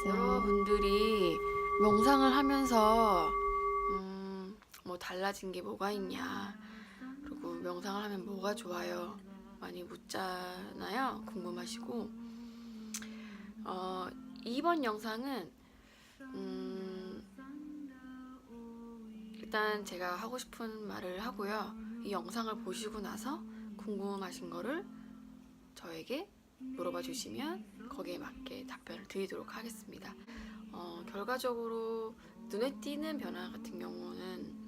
여러분들이 명상을 하면서 뭐 달라진 게 뭐가 있냐, 그리고 명상을 하면 뭐가 좋아요, 많이 묻잖아요. 궁금하시고, 이번 영상은 일단 제가 하고 싶은 말을 하고요. 이 영상을 보시고 나서 궁금하신 거를 저에게 물어봐 주시면 거기에 맞게 답변을 드리도록 하겠습니다. 결과적으로 눈에 띄는 변화 같은 경우는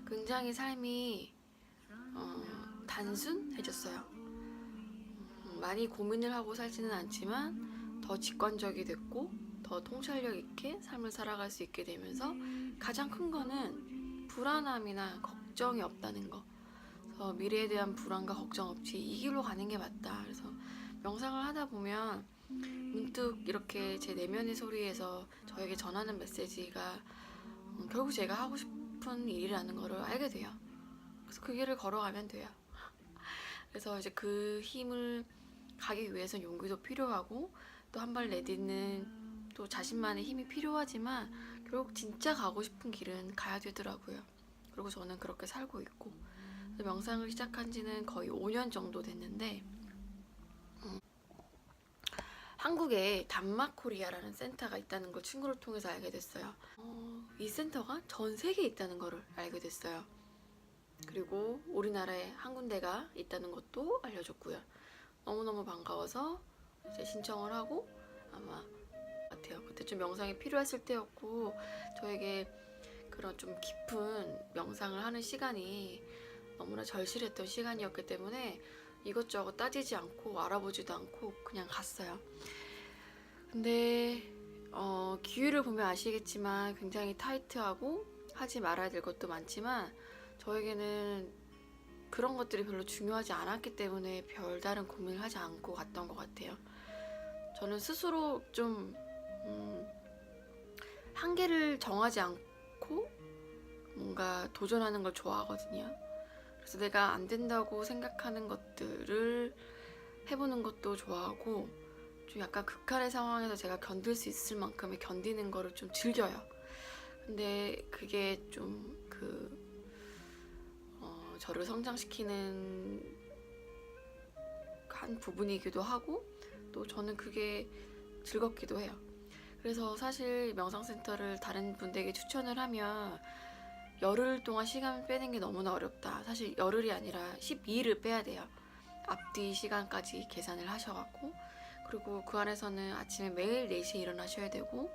굉장히 삶이 단순해졌어요. 많이 고민을 하고 살지는 않지만 더 직관적이 됐고 더 통찰력 있게 삶을 살아갈 수 있게 되면서, 가장 큰 거는 불안함이나 걱정이 없다는 거. 그래서 미래에 대한 불안과 걱정 없이 이 길로 가는 게 맞다. 그래서 명상을 하다 보면 문득 이렇게 제 내면의 소리에서 저에게 전하는 메시지가 결국 제가 하고 싶은 일이라는 거를 알게 돼요. 그래서 그 길을 걸어가면 돼요. 그래서 이제 그 힘을 가기 위해서는 용기도 필요하고, 또 한 발 내딛는 또 자신만의 힘이 필요하지만 결국 진짜 가고 싶은 길은 가야 되더라고요. 그리고 저는 그렇게 살고 있고, 명상을 시작한 지는 거의 5년 정도 됐는데, 한국에 단마코리아라는 센터가 있다는 걸 친구를 통해서 알게 됐어요. 이 센터가 전 세계에 있다는 거를 알게 됐어요. 그리고 우리나라에 한 군데가 있다는 것도 알려줬고요. 너무너무 반가워서 이제 신청을 하고, 아마 같아요. 그때 좀 명상이 필요했을 때였고, 저에게 그런 좀 깊은 명상을 하는 시간이 너무나 절실했던 시간이었기 때문에 이것저것 따지지 않고 알아보지도 않고 그냥 갔어요. 근데 기회를 보면 아시겠지만 굉장히 타이트하고 하지 말아야 될 것도 많지만, 저에게는 그런 것들이 별로 중요하지 않았기 때문에 별다른 고민을 하지 않고 갔던 것 같아요. 저는 스스로 좀 한계를 정하지 않고 뭔가 도전하는 걸 좋아하거든요. 그래서 내가 안 된다고 생각하는 것들을 해보는 것도 좋아하고, 좀 약간 극한의 상황에서 제가 견딜 수 있을 만큼의 견디는 거를 좀 즐겨요. 근데 그게 좀 저를 성장시키는 한 부분이기도 하고, 또 저는 그게 즐겁기도 해요. 그래서 사실 명상센터를 다른 분들에게 추천을 하면 열흘 동안 시간을 빼는 게 너무나 어렵다. 사실 열흘이 아니라 12일을 빼야 돼요. 앞뒤 시간까지 계산을 하셔갖고, 그리고 그 안에서는 아침에 매일 4시에 일어나셔야 되고,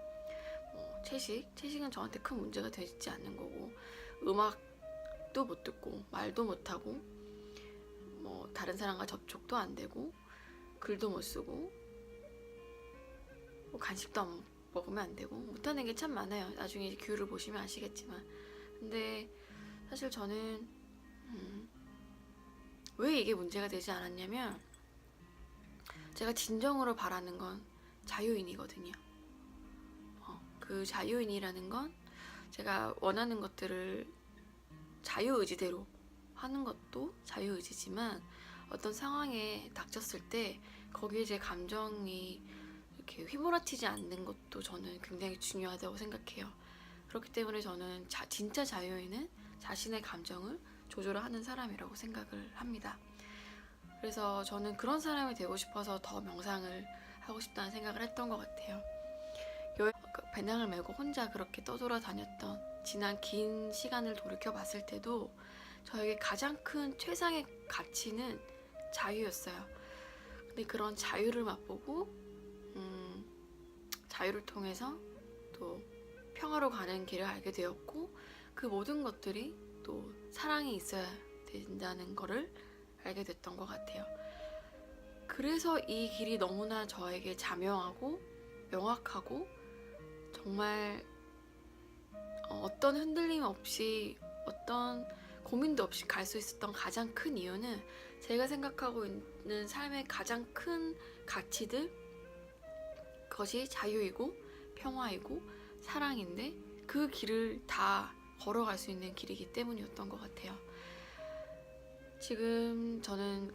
채식은 저한테 큰 문제가 되지 않는 거고, 음악도 못 듣고 말도 못 하고, 다른 사람과 접촉도 안 되고, 글도 못 쓰고, 간식도 안 먹으면 안 되고, 못하는 게 참 많아요. 나중에 이제 규율을 보시면 아시겠지만. 근데 사실 저는 왜 이게 문제가 되지 않았냐면, 제가 진정으로 바라는 건 자유인이거든요. 그 자유인이라는 건 제가 원하는 것들을 자유의지대로 하는 것도 자유의지지만, 어떤 상황에 닥쳤을 때 거기에 제 감정이 이렇게 휘몰아치지 않는 것도 저는 굉장히 중요하다고 생각해요. 그렇기 때문에 저는 진짜 자유인은 자신의 감정을 조절하는 사람이라고 생각을 합니다. 그래서 저는 그런 사람이 되고 싶어서 더 명상을 하고 싶다는 생각을 했던 것 같아요. 배낭을 메고 혼자 그렇게 떠돌아다녔던 지난 긴 시간을 돌이켜 봤을 때도 저에게 가장 큰 최상의 가치는 자유였어요. 근데 그런 자유를 맛보고 자유를 통해서 또 평화로 가는 길을 알게 되었고, 그 모든 것들이 또 사랑이 있어야 된다는 거를 알게 됐던 것 같아요. 그래서 이 길이 너무나 저에게 자명하고 명확하고, 정말 어떤 흔들림 없이 어떤 고민도 없이 갈 수 있었던 가장 큰 이유는, 제가 생각하고 있는 삶의 가장 큰 가치들, 그것이 자유이고 평화이고 사랑인데, 그 길을 다 걸어갈 수 있는 길이기 때문이었던 것 같아요. 지금 저는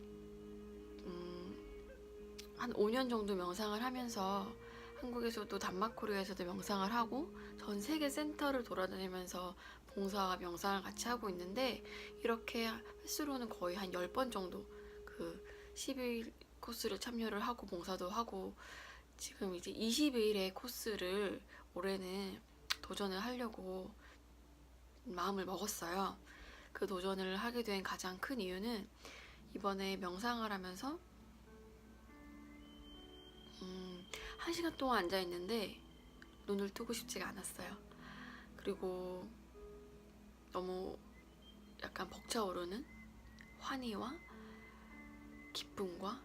한 5년 정도 명상을 하면서 한국에서도 단마코리아에서도 명상을 하고 전 세계 센터를 돌아다니면서 봉사와 명상을 같이 하고 있는데, 이렇게 횟수로는 거의 한 10번 정도 그 10일 코스를 참여를 하고 봉사도 하고, 지금 이제 21의 코스를 올해는 도전을 하려고 마음을 먹었어요. 그 도전을 하게 된 가장 큰 이유는 이번에 명상을 하면서 1시간 동안 앉아있는데 눈을 뜨고 싶지가 않았어요. 그리고 너무 약간 벅차오르는 환희와 기쁨과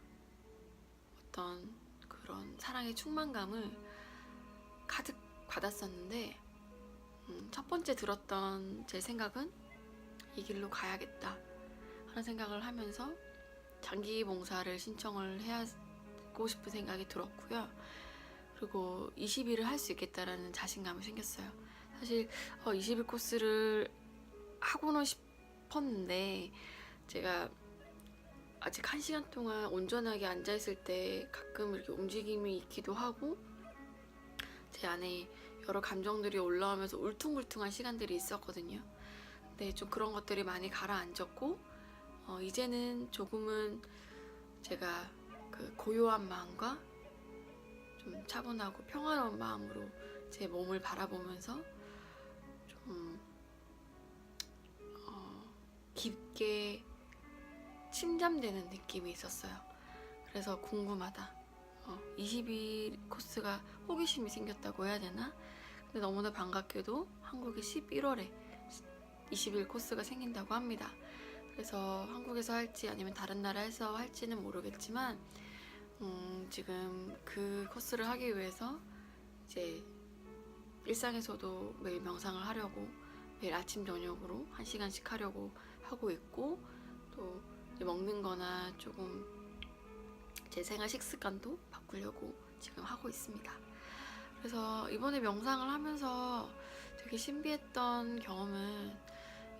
어떤 그런 사랑의 충만감을 가득 받았었는데, 첫 번째 들었던 제 생각은 이 길로 가야겠다 하는 생각을 하면서 장기 봉사를 신청을 하고 싶은 생각이 들었고요. 그리고 20일을 할 수 있겠다라는 자신감이 생겼어요. 사실 20일 코스를 하고는 싶었는데, 제가 아직 1시간 동안 온전하게 앉아있을 때 가끔 이렇게 움직임이 있기도 하고 제 안에 여러 감정들이 올라오면서 울퉁불퉁한 시간들이 있었거든요. 근데 좀 그런 것들이 많이 가라앉았고, 이제는 조금은 제가 그 고요한 마음과 좀 차분하고 평화로운 마음으로 제 몸을 바라보면서 좀 깊게 침잠되는 느낌이 있었어요. 그래서 궁금하다. 20일 코스가 호기심이 생겼다고 해야 되나? 근데 너무나 반갑게도 한국에 11월에 20일 코스가 생긴다고 합니다. 그래서 한국에서 할지 아니면 다른 나라에서 할지는 모르겠지만 지금 그 코스를 하기 위해서 이제 일상에서도 매일 명상을 하려고 매일 아침 저녁으로 1시간씩 하려고 하고 있고, 또 먹는 거나 조금 제 생활 식습관도 바꾸려고 지금 하고 있습니다. 그래서 이번에 명상을 하면서 되게 신비했던 경험은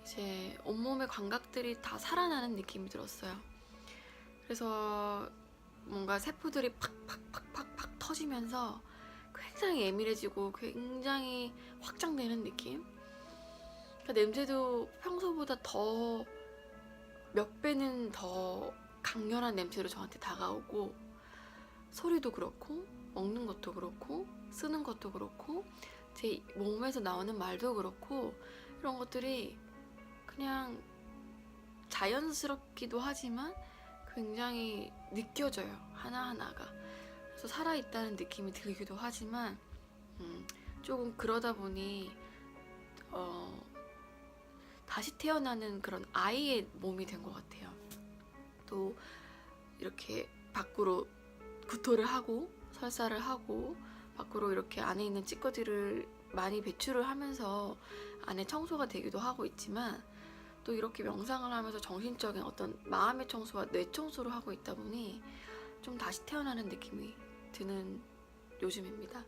이제 온몸의 감각들이 다 살아나는 느낌이 들었어요. 그래서 뭔가 세포들이 팍팍팍팍팍 터지면서 굉장히 예민해지고 굉장히 확장되는 느낌? 그러니까 냄새도 평소보다 더 몇 배는 더 강렬한 냄새로 저한테 다가오고, 소리도 그렇고 먹는 것도 그렇고 쓰는 것도 그렇고 제 몸에서 나오는 말도 그렇고, 이런 것들이 그냥 자연스럽기도 하지만 굉장히 느껴져요, 하나하나가. 그래서 살아있다는 느낌이 들기도 하지만 조금 그러다 보니 다시 태어나는 그런 아이의 몸이 된 것 같아요. 또 이렇게 밖으로 구토를 하고 설사를 하고 밖으로 이렇게 안에 있는 찌꺼기를 많이 배출을 하면서 안에 청소가 되기도 하고 있지만, 또 이렇게 명상을 하면서 정신적인 어떤 마음의 청소와 뇌 청소를 하고 있다 보니 좀 다시 태어나는 느낌이 드는 요즘입니다.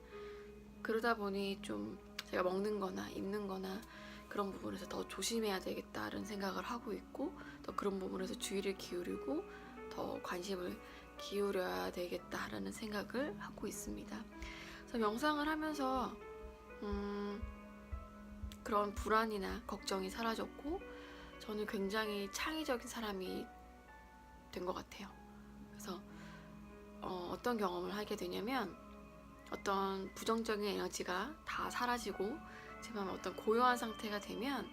그러다 보니 좀 제가 먹는 거나 입는 거나 그런 부분에서 더 조심해야 되겠다는 생각을 하고 있고, 또 그런 부분에서 주의를 기울이고 더 관심을 기울여야 되겠다라는 생각을 하고 있습니다. 그래서 명상을 하면서 그런 불안이나 걱정이 사라졌고, 저는 굉장히 창의적인 사람이 된 것 같아요. 그래서 어떤 경험을 하게 되냐면, 어떤 부정적인 에너지가 다 사라지고 제 마음에 어떤 고요한 상태가 되면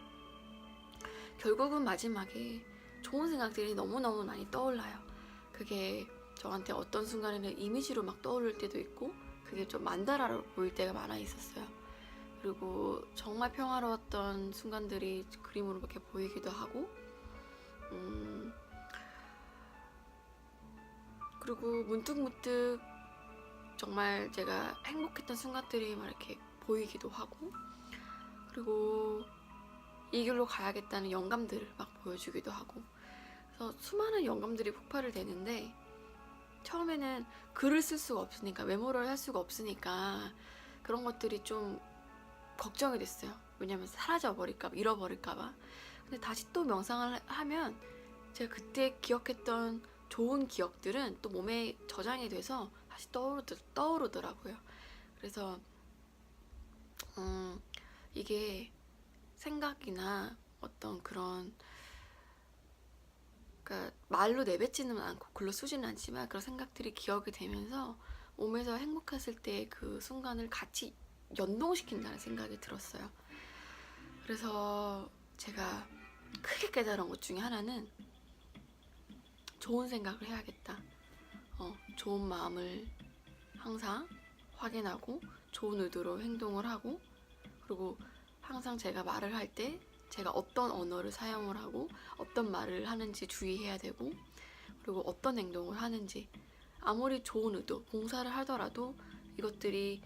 결국은 마지막에 좋은 생각들이 너무너무 많이 떠올라요. 그게 저한테 어떤 순간에는 이미지로 막 떠오를 때도 있고, 그게 좀 만다라로 보일 때가 많아 있었어요. 그리고 정말 평화로웠던 순간들이 그림으로 이렇게 보이기도 하고, 그리고 문득문득 정말 제가 행복했던 순간들이 막 이렇게 보이기도 하고, 그리고 이 길로 가야겠다는 영감들을 막 보여주기도 하고, 그래서 수많은 영감들이 폭발을 되는데, 처음에는 글을 쓸 수가 없으니까, 메모를 할 수가 없으니까 그런 것들이 좀 걱정이 됐어요. 왜냐면 사라져버릴까봐, 잃어버릴까봐. 근데 다시 또 명상을 하면 제가 그때 기억했던 좋은 기억들은 또 몸에 저장이 돼서 다시 떠오르더라고요. 그래서 이게 생각이나 어떤 그런, 그러니까 말로 내뱉지는 않고 글로 쓰지는 않지만 그런 생각들이 기억이 되면서 몸에서 행복했을 때 그 순간을 같이 연동시킨다는 생각이 들었어요. 그래서 제가 크게 깨달은 것 중에 하나는 좋은 생각을 해야겠다. 좋은 마음을 항상 확인하고 좋은 의도로 행동을 하고, 그리고 항상 제가 말을 할 때 제가 어떤 언어를 사용을 하고 어떤 말을 하는지 주의해야 되고, 그리고 어떤 행동을 하는지, 아무리 좋은 의도, 봉사를 하더라도 이것들이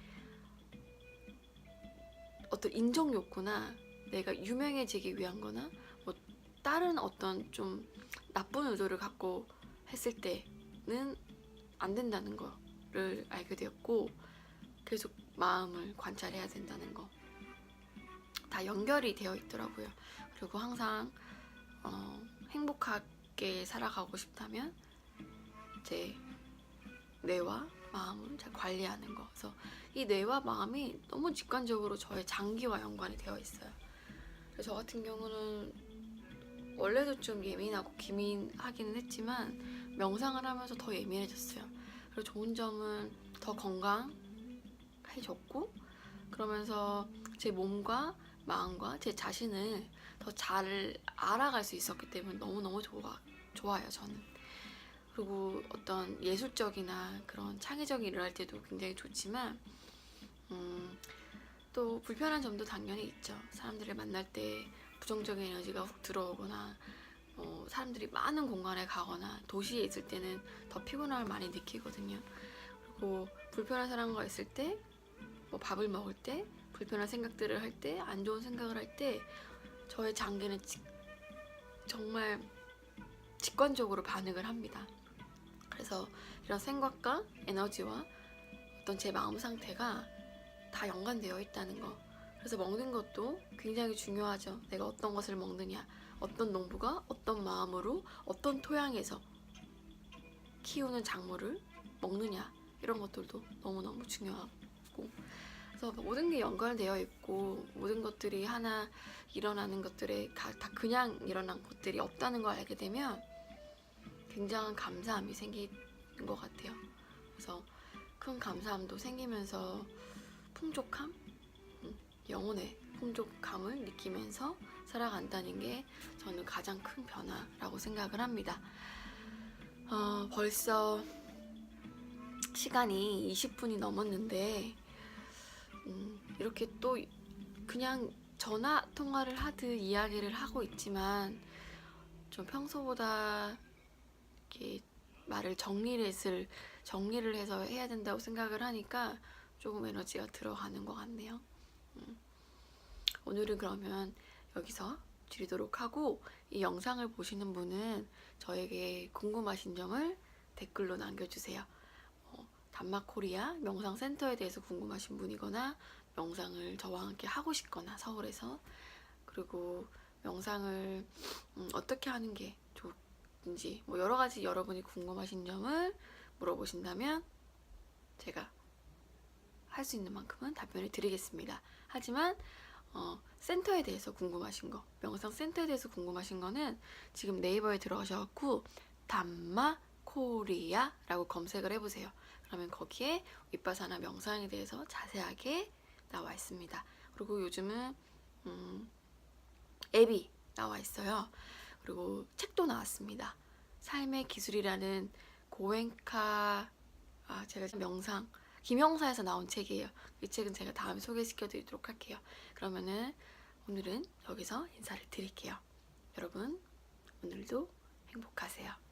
어떤 인정 욕구나 내가 유명해지기 위한 거나 뭐 다른 어떤 좀 나쁜 의도를 갖고 했을 때는 안 된다는 거를 알게 되었고, 계속 마음을 관찰해야 된다는 거, 다 연결이 되어 있더라고요. 그리고 항상 행복하게 살아가고 싶다면 제 뇌와 마음을 잘 관리하는 거. 그래서 이 뇌와 마음이 너무 직관적으로 저의 장기와 연관이 되어 있어요. 그래서 저 같은 경우는 원래도 좀 예민하고 기민하기는 했지만 명상을 하면서 더 예민해졌어요. 그리고 좋은 점은 더 건강해졌고, 그러면서 제 몸과 마음과 제 자신을 더 잘 알아갈 수 있었기 때문에 너무너무 좋아요, 저는. 그리고 어떤 예술적이나 그런 창의적인 일을 할 때도 굉장히 좋지만, 또 불편한 점도 당연히 있죠. 사람들을 만날 때 부정적인 에너지가 훅 들어오거나, 사람들이 많은 공간에 가거나 도시에 있을 때는 더 피곤함을 많이 느끼거든요. 그리고 불편한 사람과 있을 때, 뭐 밥을 먹을 때, 불편한 생각들을 할 때, 안 좋은 생각을 할 때 저의 장기는 정말 직관적으로 반응을 합니다. 그래서 이런 생각과 에너지와 어떤 제 마음 상태가 다 연관되어 있다는 거. 그래서 먹는 것도 굉장히 중요하죠. 내가 어떤 것을 먹느냐, 어떤 농부가 어떤 마음으로 어떤 토양에서 키우는 작물을 먹느냐, 이런 것들도 너무너무 중요하고, 그래서 모든 게 연관되어 있고 모든 것들이 하나 일어나는 것들에 다 그냥 일어난 것들이 없다는 걸 알게 되면 굉장한 감사함이 생기는 것 같아요. 그래서 큰 감사함도 생기면서 풍족함, 영혼의 풍족함을 느끼면서 살아간다는 게 저는 가장 큰 변화라고 생각을 합니다. 벌써 시간이 20분이 넘었는데 이렇게 또 그냥 전화 통화를 하듯 이야기를 하고 있지만 좀 평소보다 이렇게 말을 정리를 해서 해야 된다고 생각을 하니까 조금 에너지가 들어가는 것 같네요. 오늘은 그러면 여기서 줄이도록 하고, 이 영상을 보시는 분은 저에게 궁금하신 점을 댓글로 남겨주세요. 단마코리아 명상센터에 대해서 궁금하신 분이거나 명상을 저와 함께 하고 싶거나 서울에서, 그리고 명상을 어떻게 하는 게 좋은지 뭐 여러 가지 여러분이 궁금하신 점을 물어보신다면 제가 할 수 있는 만큼은 답변을 드리겠습니다. 하지만 센터에 대해서 궁금하신 거, 명상 센터에 대해서 궁금하신 거는 지금 네이버에 들어가셔갖고 단마 코리아라고 검색을 해보세요. 그러면 거기에 윗바사나 명상에 대해서 자세하게 나와 있습니다. 그리고 요즘은 앱이 나와 있어요. 그리고 책도 나왔습니다. 삶의 기술이라는 고엔카, 제가 명상 김영사에서 나온 책이에요. 이 책은 제가 다음에 소개시켜 드리도록 할게요. 그러면은 오늘은 여기서 인사를 드릴게요. 여러분, 오늘도 행복하세요.